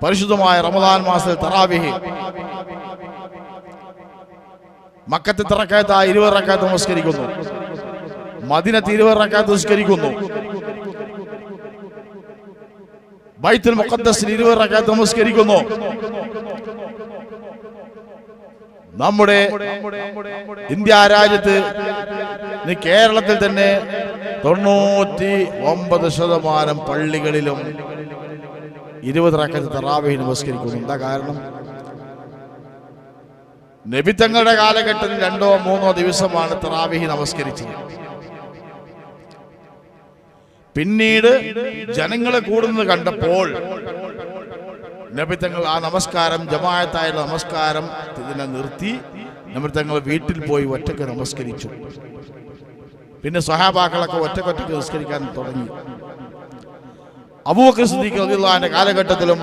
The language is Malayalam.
പരിശുദ്ധമായ റമദാൻ മാസത്തിൽ തറാവീഹ് മക്കത്തെ 20 റക്അത്ത് നമസ്കരിക്കുന്നു, മദീനത്ത് 20 റക്അത്ത് നമസ്കരിക്കുന്നു, ബൈത്തുൽ മുഖദ്ദസിൽ 20 റക്അത്ത് നമസ്കരിക്കുന്നു. നമ്മുടെ ഇന്ത്യ രാജ്യത്ത് കേരളത്തിൽ തന്നെ 99% പള്ളികളിലും 20 റക്അത്ത് തറാവീഹ് നമസ്കരിക്കുന്നു. എന്താ കാരണം? നബി തങ്ങളുടെ കാലഘട്ടത്തിൽ 2-3 ദിവസമാണ് തറാവീഹ് നമസ്കരിച്ചത്. പിന്നീട് ജനങ്ങളെ കൂടുന്നത് കണ്ടപ്പോൾ നബി തങ്ങൾ ആ നമസ്കാരം, ജമാഅത്തായുള്ള നമസ്കാരം ഇതിനെ നിർത്തി നബി തങ്ങൾ വീട്ടിൽ പോയി ഒറ്റയ്ക്ക് നമസ്കരിച്ചു. പിന്നെ സ്വഹാബാക്കളൊക്കെ ഒറ്റയ്ക്ക് നമസ്കരിക്കാൻ തുടങ്ങി. അബൂബക്കർ സിദ്ദീഖ് റളിയല്ലാഹു അൻഹുവിന്റെ കാലഘട്ടത്തിലും